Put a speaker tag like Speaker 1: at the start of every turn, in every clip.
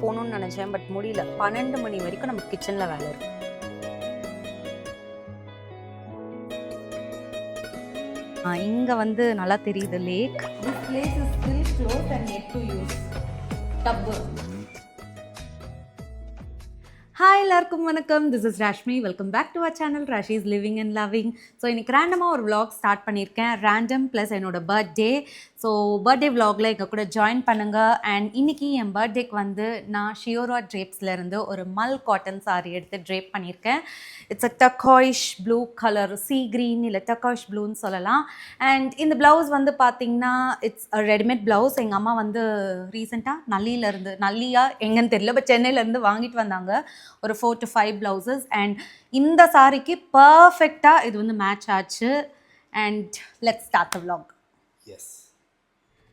Speaker 1: கோயிலுக்கு போகணும்னு நினச்சேன், பட் முடியல. 12 மணி வரைக்கும் நமக்கு கிச்சனில் வேலை இருக்கு. இங்கே வந்து நல்லா தெரியுது lakh.
Speaker 2: This place is still closed and yet to use. Tub.
Speaker 1: Hi எல்லாருக்கும் வணக்கம். This is Rashmi. Welcome back to our channel Rashi's living and loving. So இன்றைக்கி ரேண்டமாக ஒரு vlog ஸ்டார்ட் பண்ணியிருக்கேன். ரேண்டம் ப்ளஸ் என்னோடய பர்த்டே. ஸோ பர்த்டே vlogல எங்கள் கூட ஜாயின் பண்ணுங்கள். அண்ட் இன்றைக்கி என் பர்த்டேக்கு வந்து நான் ஷியோரா ட்ரேப்ஸ்லேருந்து ஒரு மல் காட்டன் சாரி எடுத்து ட்ரேப் பண்ணியிருக்கேன். It's a turquoise blue colour, sea green இல்லை டர்காயிஷ் ப்ளூன்னு சொல்லலாம். அண்ட் இந்த ப்ளவுஸ் வந்து பார்த்திங்கன்னா இட்ஸ் அ ரெடிமேட் ப்ளவுஸ். எங்கள் அம்மா வந்து ரீசெண்டாக நல்லியா எங்கன்னு தெரியல, பட் சென்னையிலேருந்து வாங்கிட்டு வந்தாங்க ஒரு 4 to 5 ப்ளவுசஸ். அண்ட் இந்த சாரிக்கு பர்ஃபெக்டாக இது வந்து மேட்ச் ஆச்சு. And let's start the vlog.
Speaker 3: Yes.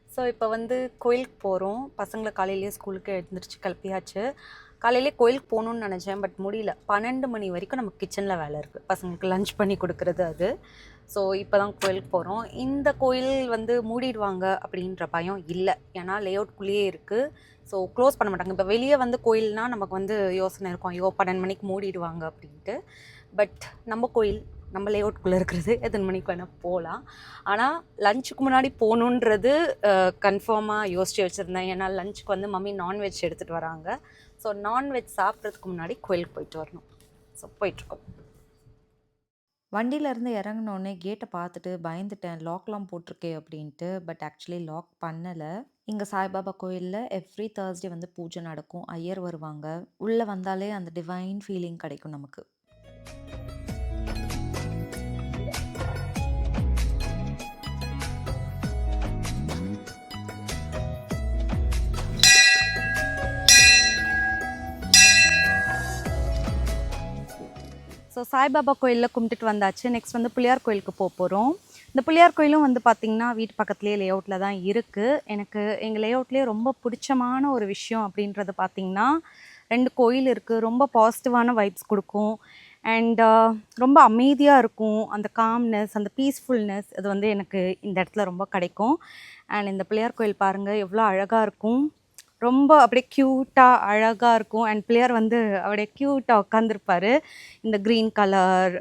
Speaker 1: So இப்போ வந்து கோயிலுக்கு போகிறோம். பசங்களை காலையிலேயே ஸ்கூலுக்கு எழுந்திரிச்சு கிளப்பியாச்சு. காலையிலே கோயிலுக்கு போகணுன்னு நினச்சேன், பட் முடியல. 12 மணி வரைக்கும் நமக்கு கிச்சனில் வேலை இருக்குது, பசங்களுக்கு லஞ்ச் பண்ணி கொடுக்குறது அது. ஸோ இப்போ தான் கோயிலுக்கு போகிறோம். இந்த கோயில் வந்து மூடிடுவாங்க அப்படின்ற பயம் இல்லை, ஏன்னா லேஅவுட்குள்ளேயே இருக்குது. ஸோ க்ளோஸ் பண்ண மாட்டாங்க. இப்போ வெளியே வந்து கோயில்னால் நமக்கு வந்து யோசனை இருக்கும், ஐயோ 12 மணிக்கு மூடிடுவாங்க அப்படின்ட்டு. பட் நம்ம கோயில் நம்ம லேஅவுட்குள்ளே இருக்கிறது எத்தனை மணிக்கு வேணால் போகலாம். ஆனால் லஞ்சுக்கு முன்னாடி போகணுன்றது கன்ஃபார்மாக யோசித்து வச்சுருந்தேன். ஏன்னா லஞ்சுக்கு வந்து மம்மி நான்வெஜ் எடுத்துகிட்டு வராங்க. ஸோ நான்வெஜ் சாப்பிட்றதுக்கு முன்னாடி கோயிலுக்கு போயிட்டு வரணும். ஸோ போயிட்டுருக்கோம்.
Speaker 2: வண்டியிலேருந்து இறங்கினோடனே கேட்டை பார்த்துட்டு பயந்துட்டேன், லாக்லாம் போட்டிருக்கே அப்படின்ட்டு. பட் ஆக்சுவலி லாக் பண்ணலை. இங்கே சாய்பாபா கோயிலில் எவ்ரி தேர்ஸ்டே வந்து பூஜை நடக்கும், ஐயர் வருவாங்க. உள்ளே வந்தாலே அந்த டிவைன் ஃபீலிங் கிடைக்கும் நமக்கு.
Speaker 1: ஸோ சாய்பாபா கோயிலில் கும்பிட்டுட்டு வந்தாச்சு. நெக்ஸ்ட் வந்து பிள்ளையார் கோயிலுக்கு போக போகிறோம். இந்த பிள்ளையார் கோயிலும் வந்து பார்த்திங்கன்னா வீட்டு பக்கத்துலேயே லேஅவுட்டில் தான் இருக்குது. எனக்கு எங்கள் லேஅவுட்லேயே ரொம்ப பிடிச்சமான ஒரு விஷயம் அப்படின்றது பார்த்திங்கன்னா 2 கோயில் இருக்குது. ரொம்ப பாசிட்டிவான வைப்ஸ் கொடுக்கும். அண்ட் ரொம்ப அமைதியாக இருக்கும். அந்த காம்னஸ், அந்த பீஸ்ஃபுல்னஸ், இது வந்து எனக்கு இந்த இடத்துல ரொம்ப கிடைக்கும். அண்ட் இந்த பிள்ளையார் கோயில் பாருங்கள் எவ்வளோ அழகாக இருக்கும். ரொம்ப அப்படியே க்யூட்டாக அழகாக இருக்கும். அண்ட் பிள்ளையார் வந்து அப்படியே க்யூட்டாக உட்காந்துருப்பார். இந்த க்ரீன் கலர்,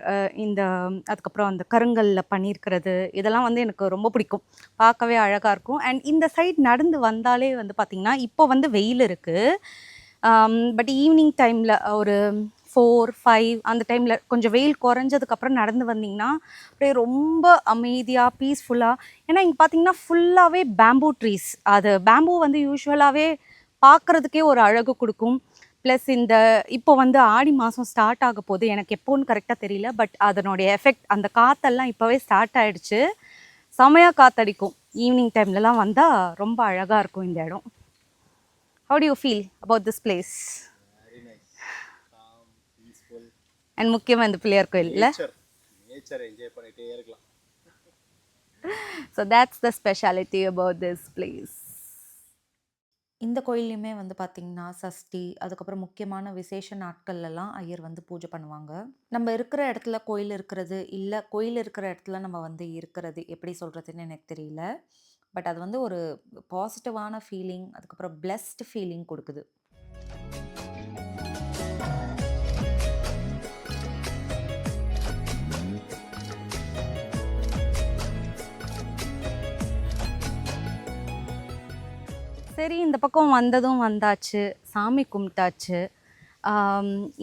Speaker 1: இந்த அதுக்கப்புறம் அந்த கருங்கல்லில் பண்ணியிருக்கிறது, இதெல்லாம் வந்து எனக்கு ரொம்ப பிடிக்கும். பார்க்கவே அழகாக இருக்கும். அண்ட் இந்த சைட் நடந்து வந்தாலே வந்து பார்த்திங்கன்னா இப்போ வந்து வெயில் இருக்குது. பட் ஈவினிங் டைமில் ஒரு 4, 5 அந்த டைமில் கொஞ்சம் வெயில் குறைஞ்சதுக்கப்புறம் நடந்து வந்திங்கன்னா அப்படியே ரொம்ப அமைதியாக பீஸ்ஃபுல்லாக. ஏன்னா இங்கே பார்த்திங்கன்னா ஃபுல்லாகவே பேம்பூ ட்ரீஸ். அது பேம்பூ வந்து யூஸ்வலாகவே பார்க்குறதுக்கே ஒரு அழகு கொடுக்கும். ப்ளஸ் இந்த இப்போ வந்து ஆடி மாதம் ஸ்டார்ட் ஆக போகுது, எனக்கு எப்போன்னு கரெக்டாக தெரியல, பட் அதனுடைய எஃபெக்ட் அந்த காற்றெல்லாம் இப்போவே ஸ்டார்ட் ஆகிடுச்சு. செமையாக காற்றடிக்கும். ஈவினிங் டைம்லலாம் வந்தால் ரொம்ப அழகாக இருக்கும் இந்த இடம். How do you feel about this place?
Speaker 3: Very nice. Calm, peaceful.
Speaker 1: And முக்கியமாக இந்த பிள்ளையார் கோயில் இல்லை?
Speaker 3: நேச்சர் என்ஜாய் பண்ணிட்டே இருக்கலாம்.
Speaker 1: So that's the speciality about this place.
Speaker 2: இந்த கோயில்லையுமே வந்து பார்த்திங்கன்னா சஷ்டி, அதுக்கப்புறம் முக்கியமான விசேஷ நாட்கள்லாம் ஐயர் வந்து பூஜை பண்ணுவாங்க. நம்ம இருக்கிற இடத்துல கோயில் இருக்கிறது, இல்லை கோயில் இருக்கிற இடத்துல நம்ம வந்து இருக்கிறது, எப்படி சொல்கிறதுன்னு எனக்கு தெரியல. பட் அது வந்து ஒரு பாசிட்டிவான ஃபீலிங், அதுக்கப்புறம் பிளெஸ்ட் ஃபீலிங் கொடுக்குது.
Speaker 1: சரி, இந்த பக்கம் வந்ததும் வந்தாச்சு, சாமி கும்பிட்டாச்சு.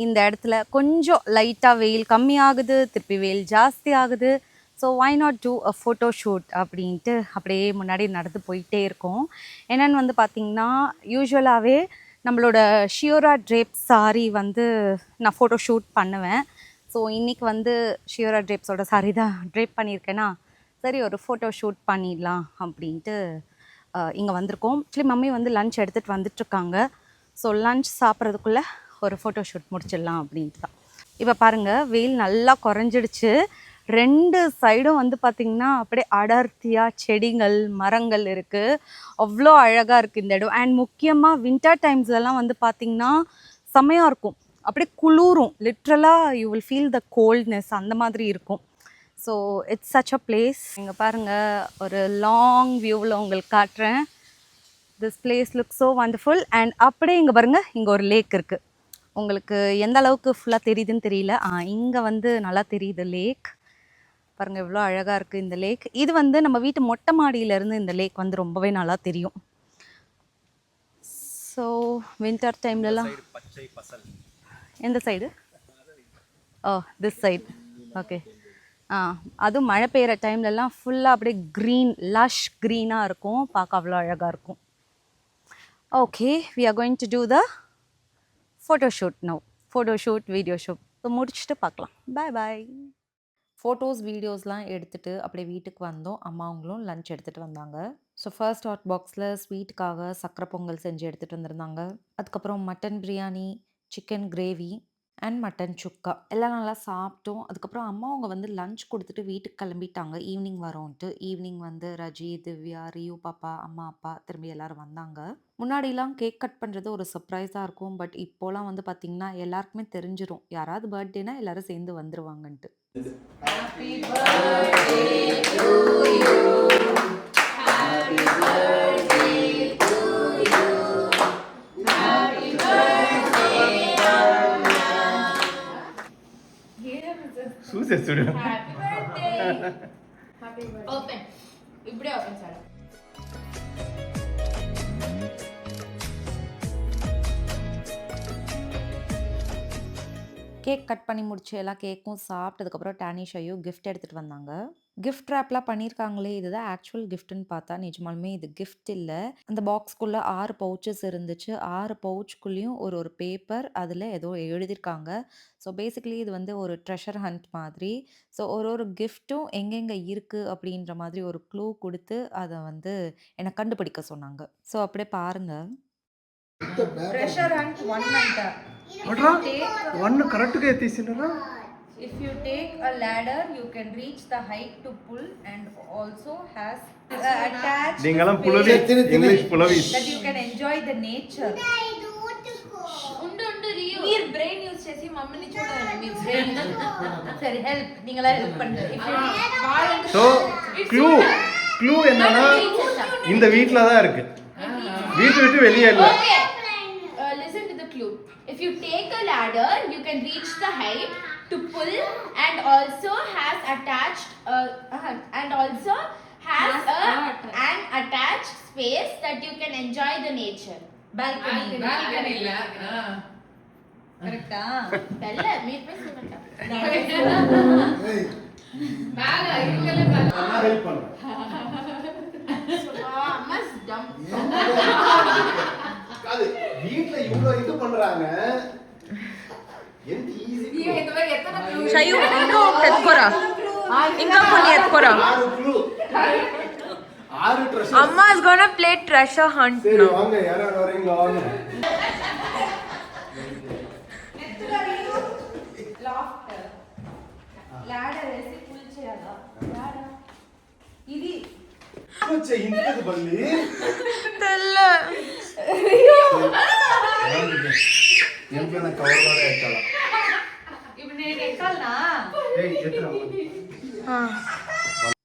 Speaker 1: இந்த இடத்துல கொஞ்சம் லைட்டாக வெயில் கம்மியாகுது, திருப்பி வெயில் ஜாஸ்தி ஆகுது. So why not do a photo shoot அப்படின்ட்டு அப்படியே முன்னாடி நடந்து போயிட்டே இருக்கோம். என்னென்னு வந்து பார்த்திங்கன்னா யூஸ்வலாகவே நம்மளோட ஷியோரா ட்ரேப் சாரி வந்து நான் ஃபோட்டோ ஷூட் பண்ணுவேன். ஸோ இன்றைக்கி வந்து ஷியோரா ட்ரேப்ஸோட சாரி தான் ட்ரேப் பண்ணியிருக்கேன்னா, சரி ஒரு ஃபோட்டோ ஷூட் பண்ணிடலாம் அப்படின்ட்டு இங்கே வந்திருக்கோம். ஆக்சுவலி மம்மி வந்து லன்ச் எடுத்துகிட்டு வந்துட்டுருக்காங்க. ஸோ லன்ச் சாப்பிட்றதுக்குள்ளே ஒரு ஃபோட்டோ ஷூட் முடிச்சிடலாம் அப்படின்ட்டு தான். இப்போ பாருங்கள் வெயில் நல்லா குறைஞ்சிடுச்சு. 2 சைடும் வந்து பார்த்திங்கன்னா அப்படியே அடர்த்தியாக செடிகள் மரங்கள் இருக்குது. அவ்வளோ அழகாக இருக்குது இந்த இடம். அண்ட் முக்கியமாக வின்டர் டைம்ஸ்லலாம் வந்து பார்த்திங்கன்னா செம்மையாக இருக்கும். அப்படியே குளிரும், லிட்ரலாக you will feel the coldness, அந்த மாதிரி இருக்கும். So it's such a place. இங்கே பாருங்கள் ஒரு லாங் வியூவில் உங்களுக்கு காட்டுறேன். This place look so wonderful. And அப்படியே இங்கே பாருங்க, இங்கே ஒரு லேக் இருக்குது. உங்களுக்கு எந்த அளவுக்கு ஃபுல்லாக தெரியுதுன்னு தெரியல. இங்கே வந்து நல்லா தெரியுது லேக். பாருங்கள் எவ்வளோ அழகாக இருக்குது இந்த லேக். இது வந்து நம்ம வீட்டு மொட்டை மாடியிலேருந்து இந்த லேக் வந்து ரொம்பவே நல்லா தெரியும். ஸோ வின்டர் டைம்லலாம்
Speaker 3: பச்சை பசல்.
Speaker 1: எந்த side? Oh this side. Okay. அதுவும் மழை பெய்கிற டைம்லலாம் ஃபுல்லாக அப்படியே க்ரீன், லஷ் க்ரீனாக இருக்கும். பார்க்க அவ்வளோ அழகாக இருக்கும். Okay, we are going to do the photoshoot no. Photoshoot, video shoot. So முடிச்சுட்டு பார்க்கலாம். பாய் பாய்.
Speaker 2: ஃபோட்டோஸ் வீடியோஸ்லாம் எடுத்துகிட்டு அப்படியே வீட்டுக்கு வந்தோம். அம்மா அவங்களும் லஞ்ச் எடுத்துகிட்டு வந்தாங்க. ஸோ ஃபர்ஸ்ட் ஹாட் பாக்ஸில் ஸ்வீட்டுக்காக சக்கரை பொங்கல் செஞ்சு எடுத்துகிட்டு வந்திருந்தாங்க. அதுக்கப்புறம் mutton biryani, chicken gravy and mutton chukka எல்லாம் நல்லா சாப்பிட்டோம். அதுக்கப்புறம் அம்மா அவங்க வந்து லஞ்ச் கொடுத்துட்டு வீட்டுக்கு கிளம்பிட்டாங்க. ஈவினிங் வரோன்ட்டு. ஈவினிங் வந்து ரஜி, திவ்யா, ரியூ பாப்பா, அம்மா அப்பா திரும்பி எல்லோரும் வந்தாங்க. முன்னாடிலாம் கேக் கட் பண்ணுறது ஒரு சர்ப்ரைஸாக இருக்கும். பட் இப்போலாம் வந்து பார்த்திங்கன்னா எல்லாருக்குமே தெரிஞ்சிடும் யாராவது பர்த்டேனா எல்லோரும் சேர்ந்து வந்துடுவாங்கன்ட்டு.
Speaker 3: Susie studio.
Speaker 4: Happy birthday. Happy birthday. Open. Ippide open sir.
Speaker 2: Cake cut பண்ணி முடிச்சு எல்லா கேக்கும் சாப்பிட்டதுக்கப்புறம் டானிஷையும் கிஃப்ட் எடுத்துகிட்டு வந்தாங்க. கிஃப்ட் ரேப்லாம் பண்ணியிருக்காங்களே, இதுதான் ஆக்சுவல் கிஃப்ட்டுன்னு பார்த்தா நிஜமாலுமே இது கிஃப்ட் இல்லை. அந்த பாக்ஸ்க்குள்ளே 6 பவுச்சஸ் இருந்துச்சு. 6 பவுச்சுக்குள்ளேயும் ஒரு பேப்பர், அதில் ஏதோ எழுதியிருக்காங்க. ஸோ பேசிக்கலி இது வந்து ஒரு ட்ரெஷர் ஹண்ட் மாதிரி. ஸோ ஒரு கிஃப்ட்டும் எங்கெங்கே இருக்குது அப்படின்ற மாதிரி ஒரு க்ளூ கொடுத்து அதை வந்து என்னை கண்டுபிடிக்க சொன்னாங்க. ஸோ அப்படியே பாருங்கள்.
Speaker 4: Treasure hunt 1 anta.
Speaker 3: One correct ga tisindara.
Speaker 4: If you take a ladder, you can reach the height to pull and also has attached
Speaker 3: Ningalam
Speaker 4: space
Speaker 3: pulavi English pulavi.
Speaker 4: that you can enjoy the nature. ఉండు Rio మీరు brain use చేసి మమ్మల్ని చూడాలి. మీ brain సరే help நீங்களா help பண்ணுங்க.
Speaker 3: So clue என்னன்னா இந்த வீட்ல தான் இருக்கு. வீட்டு விட்டு வெளியே இல்ல.
Speaker 4: Okay. Listen to the clue. If you take a ladder, you can reach the height to pull and also has attached an attached space that you can enjoy the nature. Balcony la correct bella meet me sunna bag irukala
Speaker 3: நான் help பண்ணு.
Speaker 4: must dump
Speaker 3: காது வீட்ல இவ்ளோ இது பண்றாங்க. ఎంత easy
Speaker 4: இந்த மாதிரி எத்தனை clue
Speaker 1: ஷையு இங்கே எத்கோரா, இங்கே கொண்டு எத்கோரா.
Speaker 3: 6 க்ளூ 6 ட்ரெஷர்.
Speaker 1: அம்மா is gonna play treasure hunt.
Speaker 3: சரி வாங்க யாரோ வரீங்க வாங்க.
Speaker 4: ladder వేసి pull చేయాలా ladder ఇది
Speaker 3: వచ్చే ఇంతది బల్లి
Speaker 1: తెల్ల
Speaker 3: ఎంపైనా కవర్ లోనే ఎక్కాలా.
Speaker 4: ఇప్పుడు నేను ఎక్కాలనా
Speaker 3: ఏయ్ ఎత్తురా.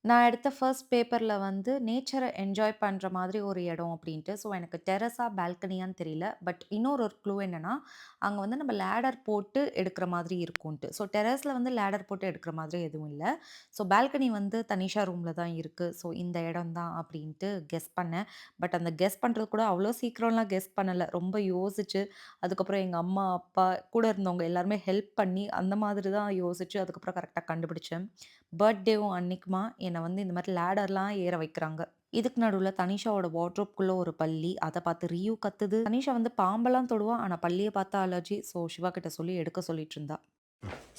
Speaker 2: நான் எடுத்த ஃபர்ஸ்ட் பேப்பரில் வந்து நேச்சரை என்ஜாய் பண்ணுற மாதிரி ஒரு இடம் அப்படின்ட்டு. ஸோ எனக்கு டெரஸா பால்கனியான்னு தெரியல. பட் இன்னொரு க்ளூ என்னென்னா, அங்கே வந்து நம்ம லேடர் போட்டு எடுக்கிற மாதிரி இருக்கும்ன்ட்டு. ஸோ டெரஸில் வந்து லேடர் போட்டு எடுக்கிற மாதிரி எதுவும் இல்லை. ஸோ பால்கனி வந்து தனிஷா ரூமில் தான் இருக்குது. ஸோ இந்த இடம் தான் அப்படின்ட்டு கெஸ் பண்ணேன். பட் அந்த கெஸ் பண்ணுறது கூட அவ்வளோ சீக்கிரம்லாம் கெஸ் பண்ணலை. ரொம்ப யோசிச்சு அதுக்கப்புறம் எங்கள் அம்மா அப்பா கூட இருந்தவங்க எல்லாருமே ஹெல்ப் பண்ணி அந்த மாதிரி தான் யோசிச்சு அதுக்கப்புறம் கரெக்டாக கண்டுபிடிச்சேன். பர்த்டேவும் அன்னைக்குமா என்னை வந்து இந்த மாதிரி லேடர்லாம் ஏற வைக்கிறாங்க. இதுக்கு நடுவில் தனிஷாவோட வார்ட்ரோப்குள்ளே ஒரு பல்லி, அதை பார்த்து ரியூ கத்துது. தனிஷா வந்து பாம்பெல்லாம் தொடுவா, ஆனால் பல்லியை பார்த்தா அலர்ஜி. ஸோ சிவா கிட்ட சொல்லி எடுக்க சொல்லிட்டு இருந்தா.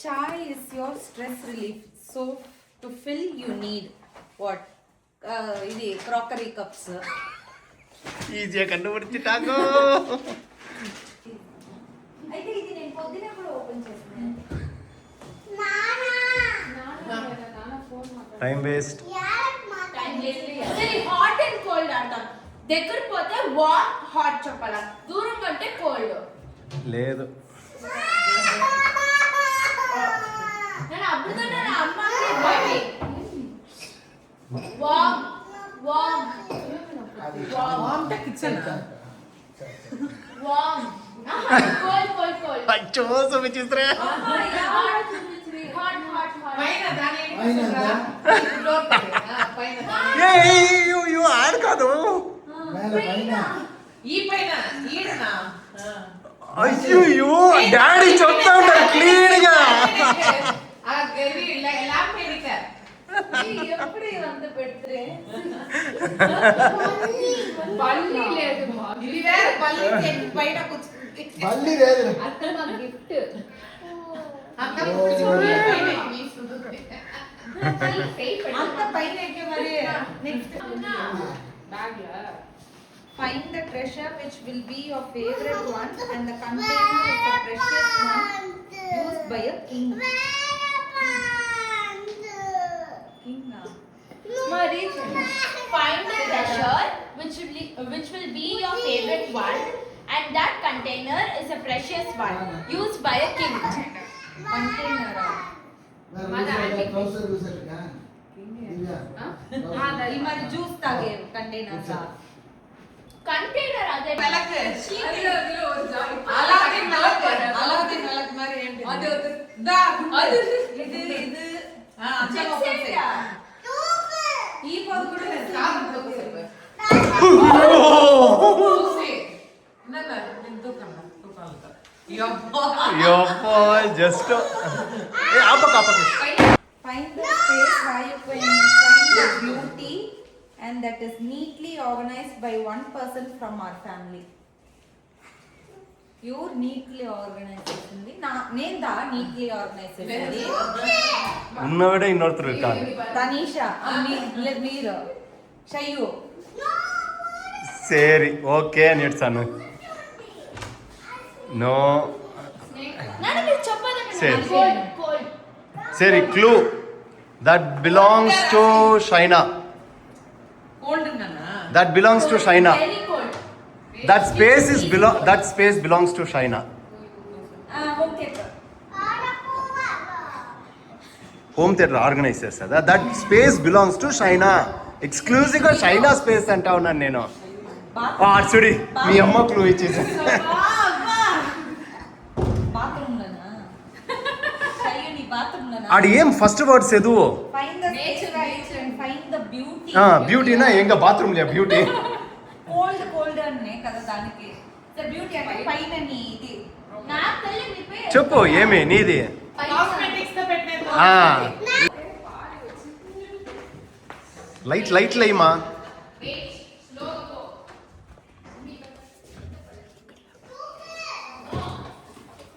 Speaker 4: chai is your stress relief, so to fill you need what ఇది crockery cups.
Speaker 3: ఈజీగా కண்டுపిడిచిటాకో.
Speaker 4: అయితే ఇది నేను పొద్దున కూడా ఓపెన్ చేస్తాను.
Speaker 3: Time waste.
Speaker 4: సరే హాట్ అండ్ కోల్డ్ అంటాం. దగ్గర పోతే వామ్ హాట్ చెప్పాలా, దూరం కంటే కోల్డ్.
Speaker 3: లేదు
Speaker 4: నేను అప్పుడుతోనే నా అమ్మకి బాయ్ వామ్ వామ్
Speaker 5: వామ్ కిచెన్
Speaker 4: Warm. Cold.
Speaker 3: అచ్చో సుమిచిత్ర
Speaker 4: Hot.
Speaker 5: పైన దాని
Speaker 3: యు ఆడ్ కాదు
Speaker 5: ఈ పైన ఈడనా
Speaker 3: అయ్యో డాడీ చెప్తా ఉంటారు క్లీన్ గా
Speaker 5: ఆ గరి ల్యాంప్ ఎడిక
Speaker 4: எப்படி வந்து பெட்ரே
Speaker 6: பள்ளி లేదు
Speaker 5: ఇది వేరే పల్లి పైన కూర్చుంది
Speaker 7: మళ్ళీ లేదు
Speaker 6: అత్తమ్మ గిఫ్ట్
Speaker 5: అంత కూర్చుంది పైన వీసుంది
Speaker 4: అంత పైన ఎక్కే మరి next
Speaker 6: bag law
Speaker 4: find the treasure which will be your favorite one and the container is the precious one used by a king. Find the treasure which will be your favorite one and that container is a precious one used by a king. Container.
Speaker 7: Trouser చూసారుగా
Speaker 4: ఈ మరి juice తాగే container सा container అదే
Speaker 5: మెలక్ అలాగే మెలక్ మరి ఏంటి అది దా అది ఇది ఈ పద కూడా కాదు చూసి నన్న నింతో కన్నా తుకాలత
Speaker 3: యప్పో జస్ట్ ఏ ఆపక
Speaker 4: find the space where you can find the beauty and that is neatly organized by one person from our family. You neatly organized చేసింది నేను దా neatly organized చేసింది
Speaker 3: ఉన్నవిட இன்னொருத்தர் இருக்காங்க
Speaker 4: తనీషా మీరు షయ్యు
Speaker 3: சரி ஓகே நிட்சானு నో
Speaker 4: ನನಗೆ చెప్పదండి
Speaker 3: సరే.
Speaker 4: కోల్డ్
Speaker 3: సరే clue that belongs to Shaina
Speaker 5: cold నన్న
Speaker 3: that belongs to Shaina
Speaker 4: very cold
Speaker 3: that space belongs to Shaina
Speaker 4: home theatre
Speaker 3: home theatre organise చేస్తుందా that space belongs to Shaina exclusive గా షైనా స్పేస్ అంటా ఉన్నాను నేను చూడి మీ అమ్మ క్లూ ఇచ్చేసి
Speaker 4: బాత్రూమ్ లోనా షయ్యు నీ బాత్రూమ్ లోనా
Speaker 3: ఆడు ఏం ఫస్ట్ వర్డ్స్ ఎదువు
Speaker 4: find the nature and find the beauty
Speaker 3: బ్యూటీనా ఎంగ బాత్రూమ్ లే బ్యూటీ
Speaker 4: కోల్డ్ అనే కదా దానికి ద బ్యూటీ అంటే పైన నీ ఇది నాకు తెలియదు నీ పేరు
Speaker 3: చెప్పు ఏమి నీది
Speaker 5: కాస్మెటిక్స్ తో పెట్టినది
Speaker 3: లైట్ లైమా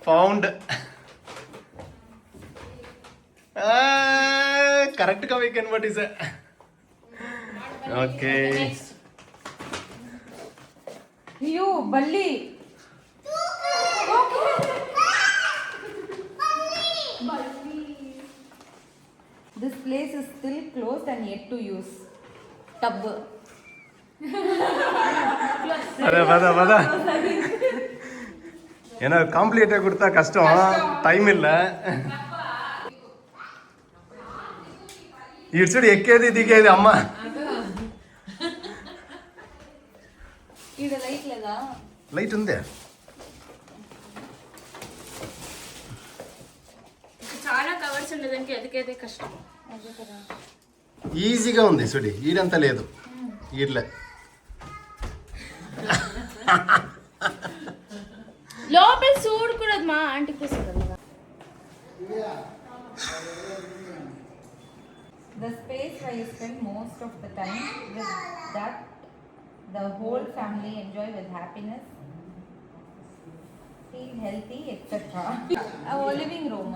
Speaker 3: ఫౌండ్ కరెక్ట్ గా వీకెండ్ బట్ ఇస్ ఓకే
Speaker 4: అయ్యో బల్లి This place is still closed and yet to use. Tub.
Speaker 3: பத ஏன்னா காம்ப்ளீட்டா கொடுத்தா கஷ்டம் டைம் இல்ல ఇడ్చుడు ఎక్కేది దిగేది అమ్మ
Speaker 4: ఈడ లైట్ లేదా
Speaker 3: లైట్ ఉందే
Speaker 6: చాలా కవర్స్ ఉండడానికి ఎదికేదే కష్టం
Speaker 3: ఈజీగా ఉంది సుడి ఈడంతా లేదు ఈడ్లే
Speaker 6: లోపల చూడకూడదు మా ఆంటీ కోసం కదా
Speaker 4: The space where you spend most of the time with that the whole family enjoy with happiness, feel healthy, etc. Our living room.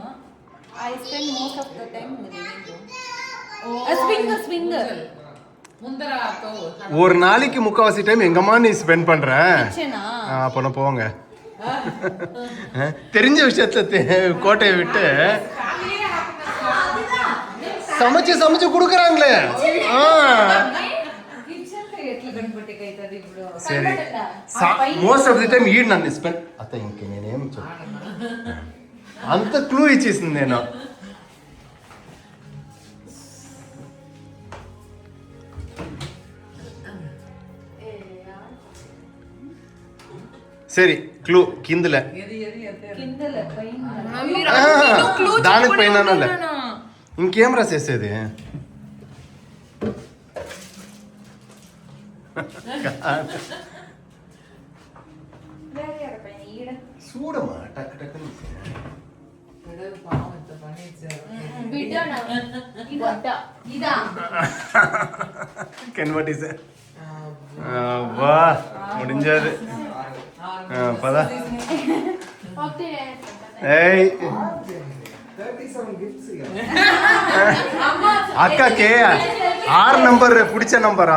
Speaker 4: I spend most of the time in the living room. A swinger.
Speaker 5: ముందరతో
Speaker 3: ஒரு நாளைக்கு முக்காவாசி time எங்கம்மா நீ spend பண்ற
Speaker 4: Kitchen
Speaker 3: அப்போ போங்க தெரிஞ்ச விஷயத்துல கோட்டையை விட்டு சமைச்சு கொடுக்குறாங்களே సరే మోస్ట్ ఆఫ్ ది టైం ఈడ్ నన్ను స్పెండ్ అత్త ఇంక నేనేం అంత క్లూ ఇచ్చేసింది నేను సరే క్లూ కిందలే దానికి పైన ఇంకేం రాసేసేది చూడమ్మా టక్ టక్ கன்வெர்ட் வா முடிஞ்சது பதா ஏய் அக்காக்கே 6 நம்பர் பிடிச்ச நம்பரா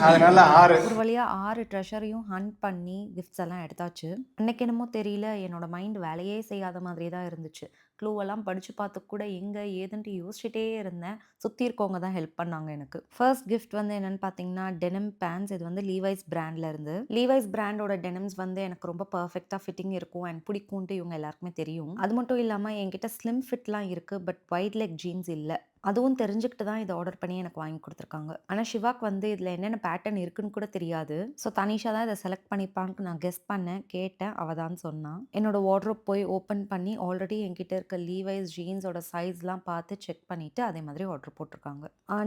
Speaker 3: அதனால 6
Speaker 2: ஒரு வழியாக 6 ட்ரெஷரையும் ஹண்ட் பண்ணி கிஃப்ட்ஸ் எல்லாம் எடுத்தாச்சு. அன்னைக்கு என்னமோ தெரியல, என்னோட மைண்ட் வேலையே செய்யாத மாதிரி தான் இருந்துச்சு. க்ளூவெல்லாம் படித்து பார்த்து கூட எங்கே ஏதுன்ட்டு யோசிச்சுட்டே இருந்தேன். சுற்றி இருக்கவங்க தான் ஹெல்ப் பண்ணாங்க எனக்கு. ஃபர்ஸ்ட் கிஃப்ட் வந்து என்னென்னு பார்த்தீங்கன்னா டெனிம் பேண்ட்ஸ். இது வந்து லீவைஸ் பிராண்டில் இருந்து. லீவைஸ் பிராண்டோட டெனிம்ஸ் வந்து எனக்கு ரொம்ப பர்ஃபெக்டாக ஃபிட்டிங் இருக்கும் அண்ட் பிடிக்கும்ட்டு இவங்க எல்லாருக்குமே தெரியும். அது மட்டும் இல்லாமல் என்கிட்ட ஸ்லிம் ஃபிட்லாம் இருக்குது, பட் ஒயிட் லெக் ஜீன்ஸ் இல்லை. அதுவும் தெரிஞ்சுக்கிட்டு தான் இதை ஆர்டர் பண்ணி எனக்கு வாங்கி கொடுத்துருக்காங்க. ஆனால் சிவாக்கு வந்து இதில் என்னென்ன பேட்டர்ன் இருக்குன்னு கூட தெரியாது. ஸோ தனிஷா தான் இதை செலக்ட் பண்ணிப்பான்னு நான் கெஸ் பண்ணேன், கேட்டேன், அவள் தான் சொன்னான். என்னோட வார்ட்ரோப் போய் ஓப்பன் பண்ணி ஆல்ரெடி என்கிட்ட இருக்க லீவைஸ் ஜீன்ஸோட சைஸ்லாம் பார்த்து செக் பண்ணிவிட்டு அதே மாதிரி ஆர்டர் போட்டிருக்காங்க.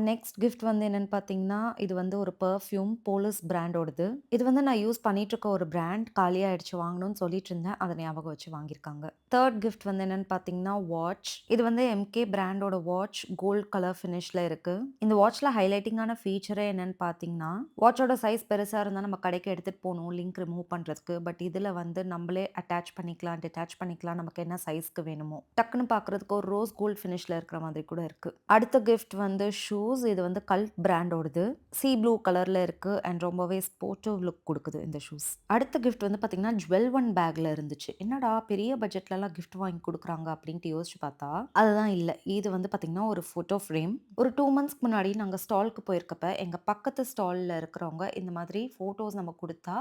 Speaker 2: நெக்ஸ்ட் கிஃப்ட் வந்து என்னென்னு பார்த்தீங்கன்னா இது வந்து ஒரு பர்ஃப்யூம் போலீஸ் பிராண்டோடது. இது வந்து நான் யூஸ் பண்ணிட்டு இருக்க ஒரு பிராண்ட் காலியாகிடுச்சு, வாங்கணும்னு சொல்லிட்டு இருந்தேன், அதை ஞாபகம் வச்சு வாங்கியிருக்காங்க. தேர்ட் கிஃப்ட் வந்து என்னென்னு பார்த்தீங்கன்னா வாட்ச். இது வந்து எம்கே பிராண்டோட வாட்ச், கோல்ட் கலர் ஃபினிஷில் இருக்குது. இந்த வாட்சில் ஹைலைட்டிங்கான ஃபீச்சரே என்னென்னு பார்த்தீங்கன்னா வாட்சோட சைஸ் பெருசாக இருந்தால் நம்ம கடைக்கு எடுத்துகிட்டு போகணும் லிங்க் ரிமூவ் பண்ணுறதுக்கு. பட் இதில் வந்து நம்மளே அட்டாச் பண்ணிக்கலாம், டிட்டாச் பண்ணிக்கலாம், நமக்கு என்ன சைஸ்க்கு வேணுமோ. டக்குன்னு பார்க்குறதுக்கு ஒரு ரோஸ் கோல்ட் ஃபினிஷில் இருக்கிற மாதிரி கூட இருக்குது. அடுத்த கிஃப்ட் வந்து ஷூஸ். இது வந்து கல்ட் பிராண்டோடது. சீ ப்ளூ கலரில் இருக்குது அண்ட் ரொம்பவே ஸ்போர்ட்டிவ் லுக் கொடுக்குது இந்த ஷூஸ். அடுத்த கிஃப்ட் வந்து பார்த்தீங்கன்னா ஜுவல் ஒன் பேக்கில் இருந்துச்சு. என்னடா பெரிய பட்ஜெட்லலாம் கிஃப்ட் வாங்கி கொடுக்குறாங்க அப்படின்ட்டு யோசிச்சு பார்த்தா அதுதான் இல்லை. இது வந்து பார்த்தீங்கன்னா ஒரு ஃபோட்டோ ஃப்ரேம். ஒரு 2 மந்த்ஸ்க்கு முன்னாடி நாங்கள் ஸ்டாலுக்கு போயிருக்கப்ப எங்கள் பக்கத்து ஸ்டாலில் இருக்கிறவங்க இந்த மாதிரி ஃபோட்டோஸ் நம்ம கொடுத்தா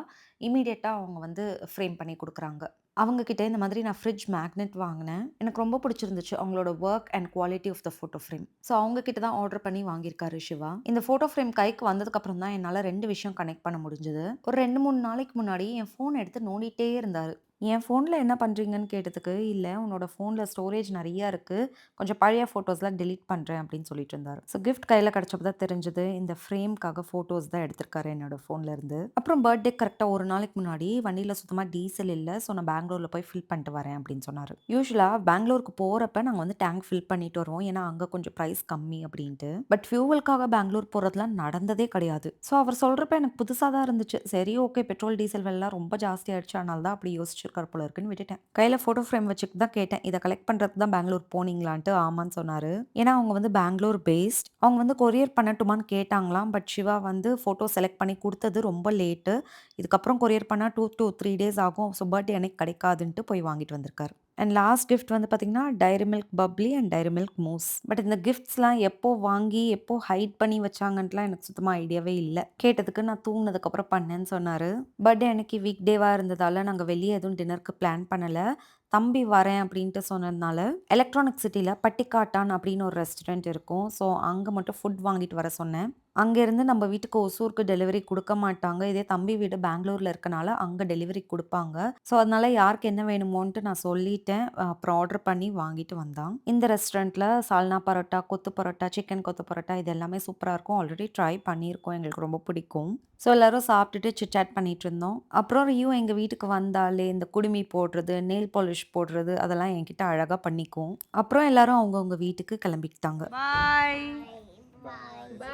Speaker 2: இமீடியட்டாக அவங்க வந்து ஃப்ரேம் பண்ணி கொடுக்குறாங்க. அவங்கக்கிட்ட இந்த மாதிரி நான் ஃப்ரிட்ஜ் மேக்னெட் வாங்கினேன். எனக்கு ரொம்ப பிடிச்சிருந்துச்சு அவங்களோட work and quality of the photo frame. So அவங்கக்கிட்ட தான் ஆர்டர் பண்ணி வாங்கியிருக்காரு சிவா. இந்த ஃபோட்டோ ஃப்ரேம் கைக்கு வந்ததுக்கப்புறம் தான் என்னால் 2 விஷயம் கனெக்ட் பண்ண முடிஞ்சது. ஒரு 2-3 நாளைக்கு முன்னாடி என் ஃபோன் எடுத்து நோண்டிகிட்டே இருந்தார். என் ஃபோனில் என்ன பண்ணுறீங்கன்னு கேட்டதுக்கு, இல்லை உன்னோட ஃபோனில் ஸ்டோரேஜ் நிறையா இருக்குது, கொஞ்சம் பழைய ஃபோட்டோஸ்லாம் டெலீட் பண்ணுறேன் அப்படின்னு சொல்லிட்டு இருந்தார். ஸோ கிஃப்ட் கையில் கிடச்சப்போ தான் தெரிஞ்சது இந்த ஃப்ரேம்க்காக ஃபோட்டோஸ் தான் எடுத்திருக்காரு என்னோடய ஃபோன்லேருந்து. அப்புறம் பர்த்டே கரெக்டாக ஒரு நாளைக்கு முன்னாடி வண்டியில் சுத்தமாக டீசல் இல்லை, ஸோ நான் பெங்களூரில் போய் ஃபில் பண்ணிட்டு வரேன் அப்படின்னு சொன்னார். யூஸ்வலாக பெங்களூருக்கு போகிறப்ப நாங்கள் வந்து டேங்க் ஃபில் பண்ணிட்டு வருவோம், ஏன்னா அங்கே கொஞ்சம் ப்ரைஸ் கம்மி அப்படின்ட்டு. பட் ஃபியூவலுக்காக பெங்களூர் போகிறதுலாம் நடந்ததே கிடையாது. ஸோ அவர் சொல்கிறப்ப எனக்கு புதுசாக தான் இருந்துச்சு. சரி ஓகே, பெட்ரோல் டீசல் விலைலாம் ரொம்ப ஜாஸ்தியாகிடுச்சு, அதனால தான் அப்படி யோசிச்சு போல இருக்குன்னு விட்டுட்டேன். கையில் ஃபோட்டோ ஃப்ரேம் வச்சுட்டு தான் கேட்டேன், இதை கலெக்ட் பண்ணுறதுக்கு தான் பெங்களூர் போனீங்களான்ட்டு. ஆமான்னு சொன்னார். ஏன்னா அவங்க வந்து பெங்களூர் பேஸ்ட். அவங்க வந்து கொரியர் பண்ணட்டுமான்னு கேட்டாங்களாம். பட் சிவா வந்து ஃபோட்டோ செலக்ட் பண்ணி கொடுத்தது ரொம்ப லேட்டு, இதுக்கப்புறம் கொரியர் பண்ணால் 2 to 3 days ஆகும், ஸோ பர்த்டே எனக்கு கிடைக்காதுன்ட்டு போய் வாங்கிட்டு வந்திருக்காரு. அண்ட் லாஸ்ட் கிஃப்ட் வந்து பார்த்தீங்கன்னா Dairy Milk Bubbly and Dairy Milk mousse. But இந்த கிஃப்ட்ஸ்லாம் எப்போ வாங்கி எப்போ ஹைட் பண்ணி வச்சாங்கன்ட்டுலாம் எனக்கு சுத்தமாக ஐடியாவே இல்லை. கேட்டதுக்கு நான் தூங்கினதுக்கப்புறம் பண்ணேன்னு சொன்னார். பர்த்டே அன்னைக்கு வீக் டேவாக இருந்ததால் நாங்கள் வெளியே எதுவும் டின்னருக்கு பிளான் பண்ணலை. தம்பி வரேன் அப்படின்ட்டு சொன்னதுனால எலக்ட்ரானிக் சிட்டியில் பட்டிக்காட்டான் அப்படின்னு ஒரு ரெஸ்டாரண்ட் இருக்கும், ஸோ அங்கே மட்டும் ஃபுட் வாங்கிட்டு வர சொன்னேன். அங்கேருந்து நம்ம வீட்டுக்கு ஒசூருக்கு டெலிவரி கொடுக்க மாட்டாங்க, இதே தம்பி வீடு பெங்களூரில் இருக்கனால அங்கே டெலிவரி கொடுப்பாங்க. ஸோ அதனால யாருக்கு என்ன வேணுமோன்ட்டு நான் சொல்லிட்டேன். அப்புறம் ஆர்டர் பண்ணி வாங்கிட்டு வந்தான். இந்த ரெஸ்டாரண்ட்டில் சால்னா பரோட்டா, கொத்து பரோட்டா, சிக்கன் கொத்து பரோட்டா இது எல்லாமே சூப்பராக இருக்கும். ஆல்ரெடி ட்ரை பண்ணியிருக்கோம், எங்களுக்கு ரொம்ப பிடிக்கும். ஸோ எல்லோரும் சாப்பிட்டுட்டு சிட்-சாட் பண்ணிகிட்டு இருந்தோம். அப்புறம் ரியூ எங்கள் வீட்டுக்கு வந்தாலே இந்த குடுமி போடுறது, நெயில் பாலிஷ் போடுறது அதெல்லாம் என்கிட்ட அழகாக பண்ணிக்கும். அப்புறம் எல்லாரும் அவங்கவுங்க வீட்டுக்கு கிளம்பிக்கிட்டாங்க.
Speaker 1: பாய்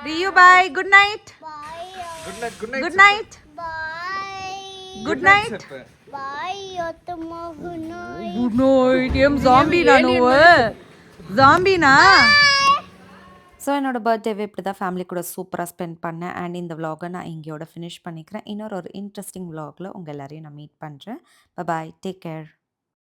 Speaker 1: ரியூ, bye, good night.
Speaker 3: Good night. Good
Speaker 1: good night. Good night. Good night. I'm zombie நானு, ஜாம்பினா.
Speaker 2: ஸோ என்னோட பர்த்டேவே இப்படி தான் ஃபேமிலி கூட சூப்பராக ஸ்பெண்ட் பண்ணேன். அண்ட் இந்த vlog-அ நான் இங்கேயோட ஃபினிஷ் பண்ணிக்கிறேன். இன்னொரு இன்ட்ரெஸ்டிங் vlog-ல உங்கள் எல்லாரையும் நான் மீட் பண்ணுறேன். பாய், டேக் கேர்.